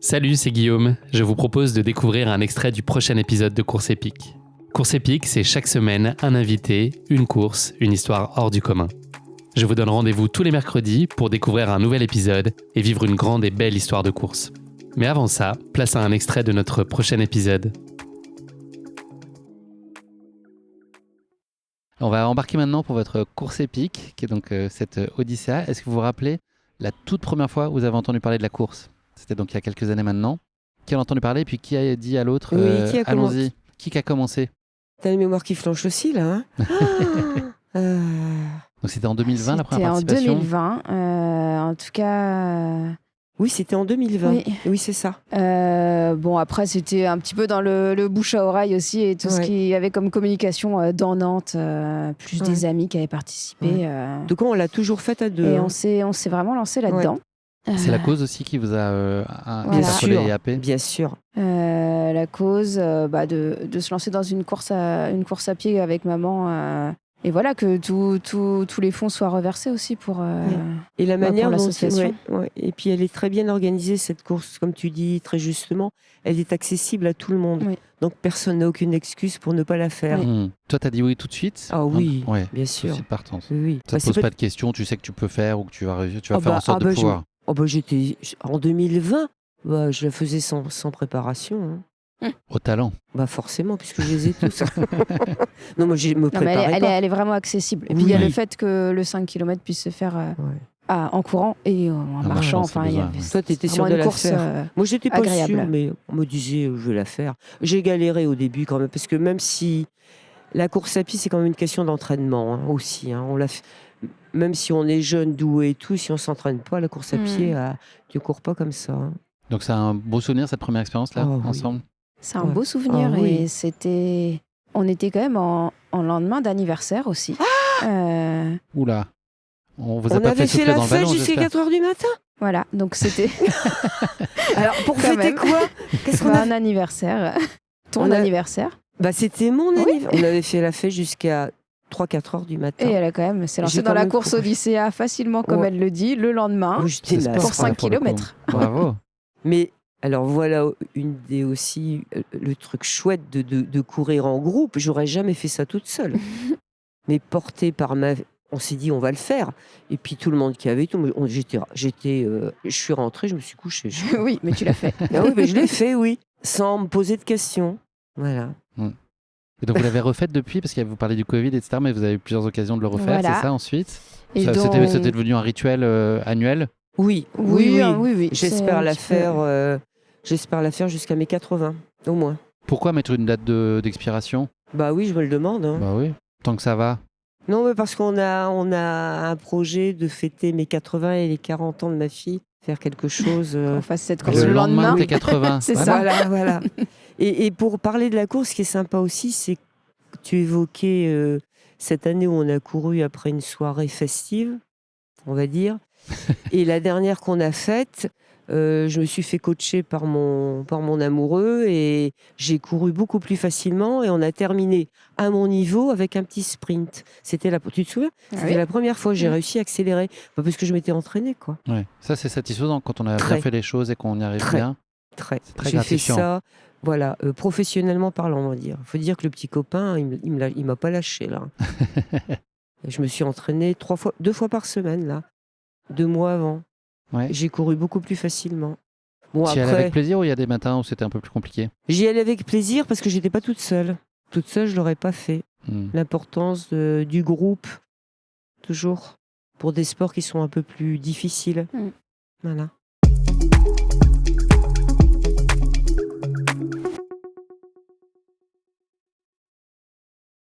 Salut, c'est Guillaume. Je vous propose de découvrir un extrait du prochain épisode de Course épique. Course épique, c'est chaque semaine un invité, une course, une histoire hors du commun. Je vous donne rendez-vous tous les mercredis pour découvrir un nouvel épisode et vivre une grande et belle histoire de course. Mais avant ça, place à un extrait de notre prochain épisode. On va embarquer maintenant pour votre course épique, qui est donc cette Odyssea. Est-ce que vous vous rappelez la toute première fois où vous avez entendu parler de la course ? C'était donc il y a quelques années maintenant. Qui a entendu parler et puis qui a dit à l'autre allons-y. Qui a commencé ? T'as une mémoire qui flanche aussi, là. Donc c'était en 2020 la première participation ? C'était en 2020. En tout cas... Oui, c'était en 2020. Oui, c'est ça. Bon, après, c'était un petit peu dans le bouche à oreille aussi et tout ce qu'il y avait comme communication dans Nantes, plus des amis qui avaient participé. Donc on l'a toujours faite à deux. Et on s'est vraiment lancé là-dedans. C'est la cause aussi qui vous a interpellé et happé ? Bien sûr. La cause de se lancer dans une course à pied avec maman. Et voilà, que tous les fonds soient reversés aussi pour et la manière pour dont l'association. Et puis elle est très bien organisée, cette course, comme tu dis très justement. Elle est accessible à tout le monde. Oui. Donc personne n'a aucune excuse pour ne pas la faire. Toi, t'as dit oui tout de suite ? Ah oui, bien sûr. Tout de suite partance. Oui. Ça te pose pas de questions, tu sais que tu peux faire ou que tu vas faire en sorte de pouvoir. J'étais en 2020, je la faisais sans préparation. Au talent. Forcément, puisque je les ai tous. Non, moi, je me préparais pas. Elle est vraiment accessible. Et puis, il y a le fait que le 5 km puisse se faire en courant et en marchant. Toi, tu étais sûre de la faire. Moi, j'étais pas sûre, mais on me disait, je vais la faire. J'ai galéré au début quand même, parce que même si la course à pied, c'est quand même une question d'entraînement aussi. On l'a fait. Même si on est jeune, doué et tout, si on ne s'entraîne pas, la course à pied, tu ne cours pas comme ça. Donc c'est un beau souvenir, cette première expérience-là, ensemble ? C'est un beau souvenir et on était quand même en lendemain d'anniversaire aussi. Oula, on vous a pas fait souffler dans le ballon, On avait fait la fête jusqu'à 4h du matin. Voilà, donc c'était... Alors pour fêter quoi ? Qu'est-ce qu'on a ? Un anniversaire. Ton anniversaire. C'était mon anniversaire. On avait fait la fête jusqu'à 3-4 heures du matin. Et elle a quand même s'est lancée dans la course Odyssea facilement, comme elle le dit, le lendemain, pour 5 km. Bravo. Mais alors voilà le truc chouette de courir en groupe. J'aurais jamais fait ça toute seule. Mais porté par on s'est dit on va le faire. Et puis tout le monde qui avait tout, je suis rentrée, je me suis couchée. Oui, mais tu l'as fait. Oui, mais je l'ai fait, oui, sans me poser de questions. Voilà. Et donc vous l'avez refaite depuis, parce que vous parlez du Covid, etc., mais vous avez eu plusieurs occasions de le refaire, c'est ça, ensuite ? C'était devenu un rituel annuel ? Oui. J'espère la faire jusqu'à mes 80, au moins. Pourquoi mettre une date d'expiration ? Oui, je me le demande. Bah oui, tant que ça va. Non, mais parce qu'on a un projet de fêter mes 80 et les 40 ans de ma fille, faire quelque chose... On fasse cette course le lendemain des 80. C'est ça. Voilà. Et pour parler de la course, ce qui est sympa aussi, c'est que tu évoquais cette année où on a couru après une soirée festive, on va dire. Et la dernière qu'on a faite, je me suis fait coacher par mon amoureux et j'ai couru beaucoup plus facilement et on a terminé à mon niveau avec un petit sprint. Tu te souviens ? C'était la première fois que j'ai réussi à accélérer, parce que je m'étais entraînée, quoi. Ouais. Ça, c'est satisfaisant quand on a bien fait les choses et qu'on y arrive bien. C'est très gratifiant. J'ai fait ça. Voilà, professionnellement parlant, on va dire. Il faut dire que le petit copain, il m'a pas lâché, là. Je me suis entraînée 2 fois par semaine, là. 2 mois avant. Ouais. J'ai couru beaucoup plus facilement. Tu y allais avec plaisir ou il y a des matins où c'était un peu plus compliqué ? J'y allais avec plaisir parce que j'étais pas toute seule. Toute seule, je l'aurais pas fait. L'importance du groupe, toujours, pour des sports qui sont un peu plus difficiles. Voilà.